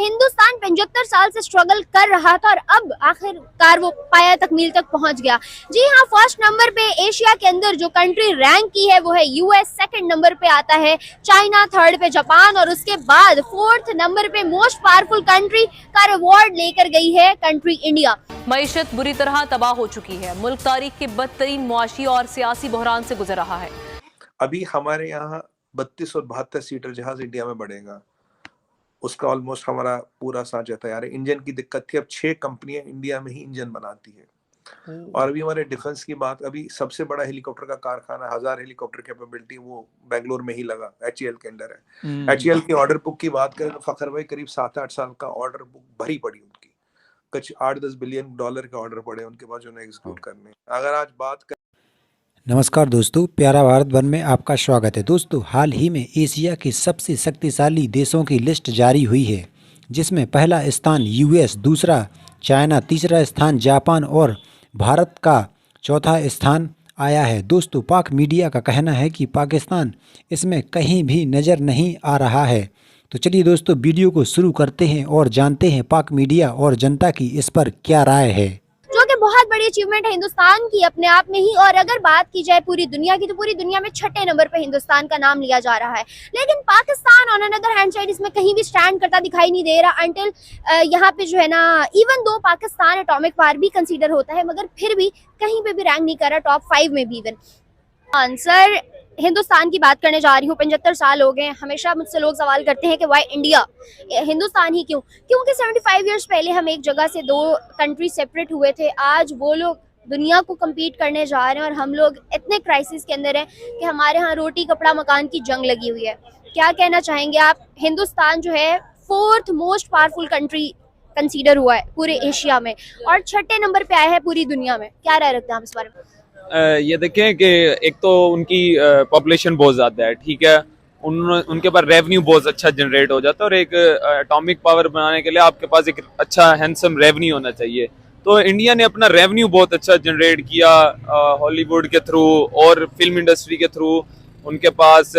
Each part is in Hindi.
हिंदुस्तान 75 साल से स्ट्रगल कर रहा था और अब आखिरकार वो पाया तकमील तक पहुंच गया। जी हाँ, फर्स्ट नंबर पे एशिया के अंदर जो कंट्री रैंक की है वो है यूएस, सेकंड नंबर पे आता है चाइना, थर्ड पे जापान और उसके बाद फोर्थ नंबर पे मोस्ट पावरफुल कंट्री का रिवॉर्ड लेकर गई है कंट्री इंडिया। मईशत बुरी तरह तबाह हो चुकी है। मुल्क तारीख के बदतरीन मुआशी और सियासी बहरान से गुजर रहा है। अभी हमारे यहाँ 32 और 72 सीटर जहाज इंडिया में बढ़ेगा, उसका ऑलमोस्ट हमारा पूरा साँचा तैयार है। इंजन की दिक्कत थी, अब 6 कंपनियां इंडिया में ही इंजन बनाती है। और अभी हमारे डिफेंस की बात, अभी सबसे बड़ा हेलीकॉप्टर का कारखाना 1000 हेलीकॉप्टर कैपेबिलिटी वो बेंगलोर में ही लगा, HAL के अंडर है। HAL की ऑर्डर बुक की बात करें तो फखर भाई करीब 7-8 साल का ऑर्डर बुक भरी पड़ी उनकी, कुछ $8-10 बिलियन के ऑर्डर पड़े उनके पास जो उन्हें एग्जीक्यूट करने। अगर आज बात कर नमस्कार दोस्तों, प्यारा भारत वन में आपका स्वागत है। दोस्तों, हाल ही में एशिया के सबसे शक्तिशाली देशों की लिस्ट जारी हुई है, जिसमें पहला स्थान यूएस, दूसरा चाइना, तीसरा स्थान जापान और भारत का चौथा स्थान आया है। दोस्तों, पाक मीडिया का कहना है कि पाकिस्तान इसमें कहीं भी नज़र नहीं आ रहा है। तो चलिए दोस्तों, वीडियो को शुरू करते हैं और जानते हैं पाक मीडिया और जनता की इस पर क्या राय है, जो कि बहुत बड़ी अचीवमेंट है हिंदुस्तान की अपने आप में ही। और अगर बात की जाए पूरी दुनिया की तो पूरी दुनिया में 6ठे नंबर पे हिंदुस्तान का नाम लिया जा रहा है। लेकिन Pakistan on another hand side इसमें कहीं भी स्टैंड करता दिखाई नहीं दे रहा अंटिल यहाँ पे जो है ना, even though Pakistan atomic power भी कंसीडर होता है मगर फिर भी कहीं पे भी रैंक नहीं कर रहा टॉप 5 में भी। इवन आंसर हिंदुस्तान की बात करने जा रही हूँ। 75 साल हो गए। हमेशा मुझसे लोग सवाल करते हैं कि वाई इंडिया, हिंदुस्तान ही क्यों? क्योंकि 75 इयर्स पहले हम एक जगह से 2 कंट्री सेपरेट हुए थे। आज वो लोग दुनिया को compete करने जा रहे हैं और हम लोग इतने क्राइसिस के अंदर हैं कि हमारे यहाँ रोटी कपड़ा मकान की जंग लगी हुई है। क्या कहना चाहेंगे आप? हिंदुस्तान जो है 4th most powerful country consider हुआ है पूरे एशिया में और 6ठे नंबर पे आया है पूरी दुनिया में। क्या राय रखते हैं आप इस बारे में? ये देखें कि एक तो उनकी पॉपुलेशन बहुत ज़्यादा है, ठीक है, उनके पास रेवेन्यू बहुत अच्छा जनरेट हो जाता है और एक एटॉमिक पावर बनाने के लिए आपके पास एक अच्छा हैंडसम रेवेन्यू होना चाहिए। तो इंडिया ने अपना रेवेन्यू बहुत अच्छा जनरेट किया हॉलीवुड के थ्रू और फिल्म इंडस्ट्री के थ्रू। उनके पास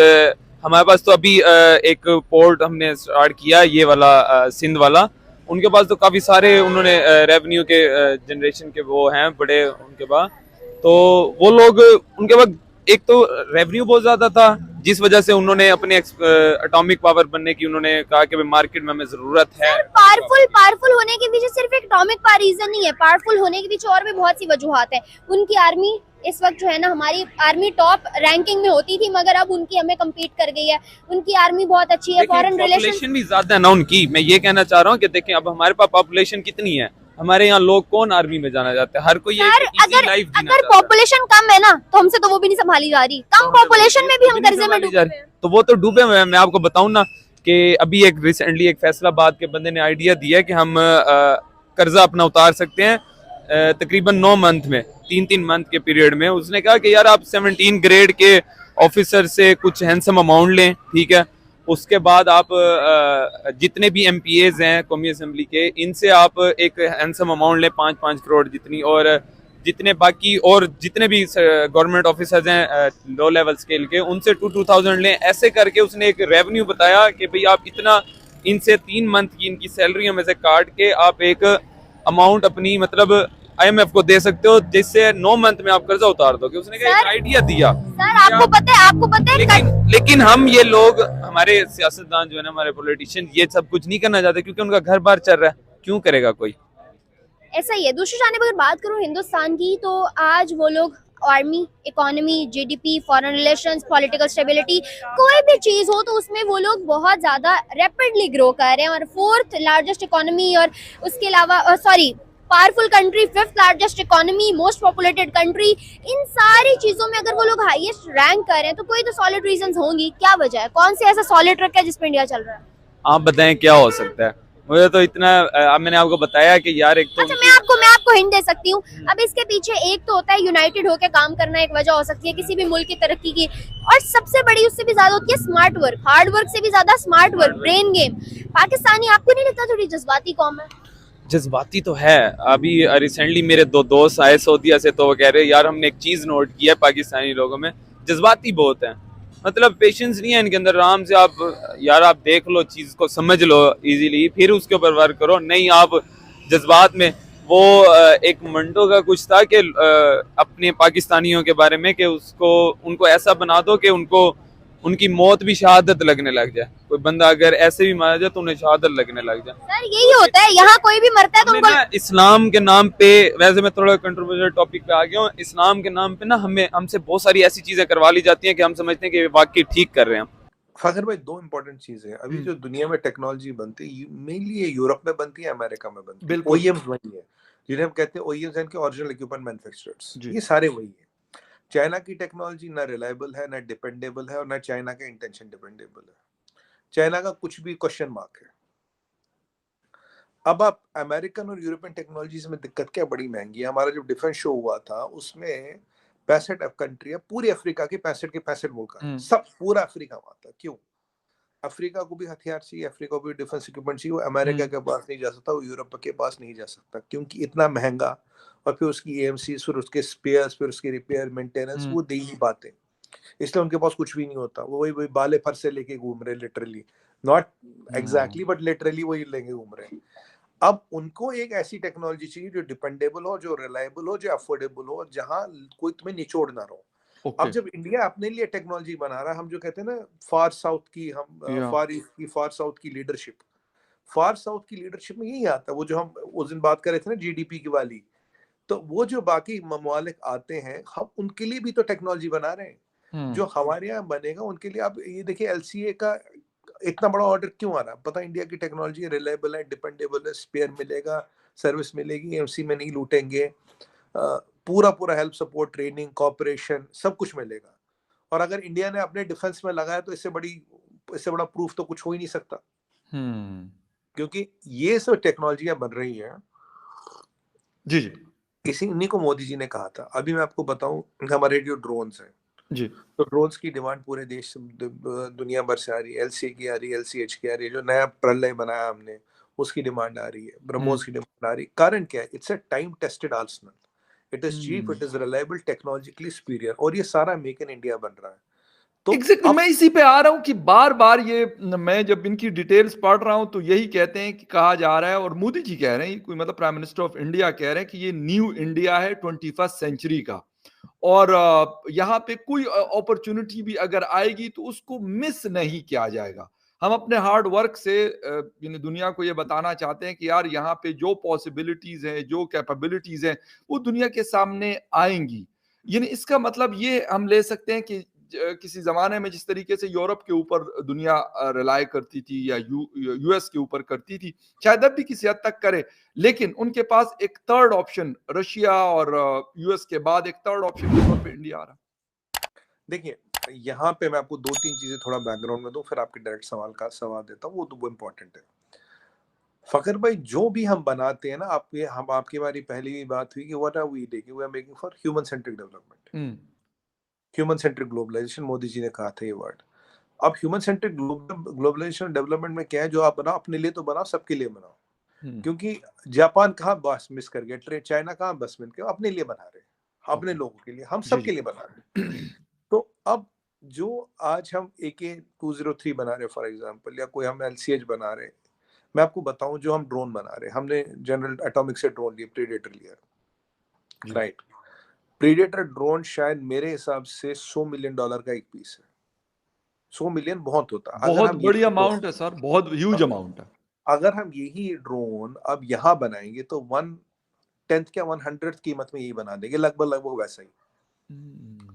हमारे पास तो अभी एक पोर्ट हमने स्टार्ट किया ये वाला सिंध वाला, उनके पास तो काफ़ी सारे उन्होंने रेवेन्यू के जनरेशन के वो हैं बड़े उनके पास। तो वो लोग उनके पास एक तो रेवेन्यू बहुत ज्यादा था जिस वजह से उन्होंने अपने एटॉमिक पावर बनने की उन्होंने कहा कि मार्केट में हमें जरूरत है। पावरफुल होने के पीछे सिर्फ एटॉमिक पावर रीजन नहीं है, पावरफुल होने के पीछे और भी बहुत सी वजूहात है। उनकी आर्मी इस वक्त जो है ना, हमारी आर्मी टॉप रैंकिंग में होती थी मगर अब उनकी हमें कम्पीट कर गई है। उनकी आर्मी बहुत अच्छी है, फॉरेन रिलेशन भी ज्यादा है ना उनकी। मैं ये कहना चाह रहा हूँ कि देखें अब हमारे पास पॉपुलेशन कितनी है, हमारे यहाँ लोग कौन आर्मी में जाना चाहते हैं? हर कोई अगर पॉपुलेशन कम है ना तो हमसे तो वो भी नहीं संभाली जा रही। कम पॉपुलेशन में भी हम कर्जे में डूबे हैं। तो वो तो डूबे हुए हैं। मैं आपको बताऊं ना कि अभी एक रिसेंटली एक फैसलाबाद के बंदे ने आइडिया दिया कि हम कर्जा अपना उतार सकते हैं तकरीबन 9 मंथ में, 3-3 मंथ के पीरियड में। उसने कहा कि यार आप 17 ग्रेड के ऑफिसर से कुछ हैंडसम अमाउंट लें, ठीक है, उसके बाद आप जितने भी MPAs हैं कौमी असेंबली के, इनसे आप एक हैंडसम अमाउंट लें 5-5 करोड़ जितनी, और जितने बाकी और जितने भी गवर्नमेंट ऑफिसर्स हैं लो लेवल स्केल के, उनसे 2,000 लें। ऐसे करके उसने एक रेवेन्यू बताया कि भाई आप इतना इनसे 3 मंथ की इनकी सैलरी में से काट के आप एक अमाउंट अपनी मतलब IMF को दे सकते हो जिससे 9 मंथ में आप कर्जा उतार दोगे। उसने कहा एक आइडिया दिया। सर आपको पता है लेकिन हम ये लोग, हमारे सियासतदान जो है ना, हमारे पॉलिटिशियन, ये सब कुछ नहीं करना चाहते क्योंकि उनका घर बार चल रहा है। क्यों करेगा कोई? ऐसा ही है। दूसरी जानिब अगर बात करूं हिंदुस्तान की तो आज वो लोग army, economy, GDP, foreign relations, political stability, कोई भी चीज हो तो उसमें वो लोग बहुत ज्यादा रैपिडली ग्रो कर रहे हैं। और 4th लार्जेस्ट इकोनॉमी और उसके अलावा powerful country, 5th largest economy, most populated country, इन सारी चीजों में अगर वो लोग हाईएस्ट रैंक कर रहे हैं तो कोई तो सॉलिड रीजंस होंगी। क्या वजह है? कौन से ऐसा सॉलिड ट्रक है जिस पे इंडिया चल रहा है? आप बताएं क्या हो सकता है? मुझे तो इतना मैंने आपको बताया कि यार एक तो अच्छा, मैं आपको हिंट दे सकती हूँ। अब इसके पीछे एक तो होता है यूनाइटेड होकर काम करना, एक वजह हो सकती है किसी भी मुल्क की तरक्की की, और सबसे बड़ी उससे भी ज्यादा होती है स्मार्ट वर्क, हार्ड वर्क से भी ज्यादा smart work, brain game. Pakistani आपको नहीं लगता थोड़ी जज्बाती कौम है? जज्बाती तो है। अभी रिसेंटली मेरे 2 दोस्त आए सऊदीया से, तो वो कह रहे यार हमने एक चीज नोट किया है पाकिस्तानी लोगों में, जज्बाती बहुत है। मतलब पेशेंस नहीं है इनके अंदर। आराम से आप यार आप देख लो, चीज को समझ लो इजीली, फिर उसके ऊपर वर्क करो। नहीं आप जज्बात में वो एक मंडो का कुछ था कि अपने पाकिस्तानियों के बारे में कि उसको उनको ऐसा बना दो कि उनको उनकी मौत भी शहादत लगने लग जाए। कोई बंदा अगर ऐसे भी मारा जाए तो उन्हें शहादत लगने लग जाए। सर यही होता है, यहाँ कोई भी मरता है तो हमने उनको ना इस्लाम के नाम पे, वैसे मैं थोड़ा कंट्रोवर्शियल टॉपिक पे आ गया हूँ, इस्लाम के नाम पे ना हमसे बहुत सारी ऐसी चीजें करवा ली जाती हैं कि हम समझते हैं कि वाकई ठीक कर रहे हैं। फखर भाई, दो इंपॉर्टेंट चीजें हैं अभी जो दुनिया में टेक्नोलॉजी बनती है, मेनली ये यूरोप में बनती है, अमेरिका में बनती है। बिल्कुल। OEMs वही है, जिन्हें हम कहते हैं OEMs यानी कि ओरिजिनल इक्विपमेंट मैन्युफैक्चरर्स, जी। ये सारे वही है। चाइना की टेक्नोलॉजी ना रिलायबल है, ना डिपेंडेबल है, और ना चाइना का इंटेंशन डिपेंडेबल है। चाइना का कुछ भी क्वेश्चन मार्क है। अब आप अमेरिकन और यूरोपियन टेक्नोलॉजीज में दिक्कत क्या, बड़ी महंगी है। हमारा जो डिफेंस शो हुआ था उसमें 65 कंट्री, पूरी अफ्रीका की 65 के 65 मुल्क, सब पूरा अफ्रीका वहां था। क्यों? अफ्रीका को भी हथियार चाहिए, अफ्रीका को भी डिफेंस इक्विपमेंट चाहिए। वो अमेरिका के पास नहीं जा सकता, वो यूरोप के पास नहीं जा सकता, क्योंकि इतना महंगा, और फिर उसकी AMC, फिर उसके स्पेयर्स, फिर उसके रिपेयर मेंटेनेंस वो दे ही नहीं पाते। इसलिए उनके पास कुछ भी नहीं होता। वो वही बाले फर से लेके घूम रहे, literally, not exactly but literally वही लेके घूम रहे। अब उनको एक ऐसी टेक्नोलॉजी चाहिए जो डिपेंडेबल हो, जो रिलायबल हो, जो अफोर्डेबल हो, जहां कोई तुम्हें निचोड़ ना रहो। अब जब इंडिया अपने लिए टेक्नोलॉजी बना रहा है, हम जो कहते हैं ना फार साउथ की, हम फार ईस्ट की, फार साउथ की लीडरशिप, फार साउथ की लीडरशिप में यही आता है। वो जो हम उस दिन बात कर रहे थे ना GDP की वाली, तो वो जो बाकी ममालिक आते हैं, हम उनके लिए भी तो टेक्नोलॉजी बना रहे हैं। जो हमारे यहाँ बनेगा उनके लिए। आप ये देखिए LCA का इतना बड़ा ऑर्डर क्यों आ रहा है? पता है, इंडिया की टेक्नोलॉजी रिलायबल है, डिपेंडेबल है, स्पेयर मिलेगा, सर्विस मिलेगी, AMC में नहीं लूटेंगे, पूरा पूरा हेल्प, सपोर्ट, ट्रेनिंग, कॉपरेशन, सब कुछ मिलेगा। और अगर इंडिया ने अपने डिफेंस में लगाया तो इससे बड़ा प्रूफ तो कुछ हो ही नहीं सकता। क्योंकि ये सब टेक्नोलॉजियां बन रही हैं। जी जी। इन्हीं को मोदी जी ने कहा था। अभी मैं आपको बताऊं, हमारे जो ड्रोन्स हैं जी, तो ड्रोन्स की डिमांड पूरे देश दुनिया भर से आ रही है। LCA की आ रही है, LCH की आ रही है, जो नया प्रलय बनाया हमने उसकी डिमांड आ रही है, ब्रह्मोस की डिमांड आ रही है। कारण क्या है? It's a time tested arsenal, it is cheap, it is reliable, technologically superior, और ये सारा मेक इन इंडिया बन रहा है। तो एग्जैक्टली मैं इसी पे आ रहा हूं कि बार बार ये मैं जब इनकी डिटेल्स पढ़ रहा हूं तो यही कहते हैं कि कहा जा रहा है, और मोदी जी कह रहे हैं, कोई मतलब प्राइम मिनिस्टर ऑफ इंडिया कह रहे हैं कि ये न्यू इंडिया है 21st सेंचुरी का, और यहाँ पे कोई अपॉर्चुनिटी भी अगर आएगी तो उसको मिस नहीं किया जाएगा। हम अपने हार्ड वर्क से दुनिया को ये बताना चाहते हैं कि यार यहाँ पे जो पॉसिबिलिटीज हैं, जो कैपेबिलिटीज हैं, वो दुनिया के सामने आएंगी। यानी इसका मतलब ये हम ले सकते हैं कि किसी जमाने में जिस तरीके से यूरोप के ऊपर दुनिया रिलाय करती थी या US के ऊपर करती थी, शायद अब भी किसी हद तक करे, लेकिन उनके पास एक थर्ड ऑप्शन, रशिया और US के बाद एक थर्ड ऑप्शन के तौर पे इंडिया आ रहा। देखिए, यहाँ पे मैं आपको 2-3 चीजें थोड़ा बैकग्राउंड में दूं, फिर आपके डायरेक्ट सवाल देता हूँ। वो इम्पोर्टेंट है। फकर भाई, जो भी हम बनाते हैं ना, आपकी बारी पहली भी बात हुई कि what are we we are making for human centric development, human centric globalisation, Modi ji ने कहा था ये वर्ड। अब ह्यूमन सेंट्रिक ग्लोबलाइजेशन डेवलपमेंट में क्या है? जो आप बनाओ अपने लिए तो बनाओ, सबके लिए बनाओ। क्योंकि जापान कहाँ बस मिस कर गया, चाइना कहाँ बस मिस कर, अपने लिए बना रहे, अपने लोगों के लिए, हम सबके लिए बना रहे। तो अब जो आज हम AK-203 बना रहे फॉर एग्जांपल, या कोई हम LCH बना रहे, मैं आपको बताऊं, जो हम ड्रोन बना रहे, हमने जनरल एटॉमिक से ड्रोन लिया, प्रीडेटर लिया, राइट। प्रीडेटर ड्रोन शायद मेरे हिसाब से $100 मिलियन का एक पीस है। 100 मिलियन बहुत होता है। बहुत बड़ी अमाउंट है सर, बहुत ह्यूज अमाउंट है। अगर हम यही ड्रोन अब यहाँ बनाएंगे तो 1/10 क्या 1/100 कीमत में यही बना देंगे, लगभग वैसा ही,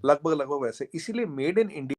लगभग वैसे। इसीलिए मेड इन इंडिया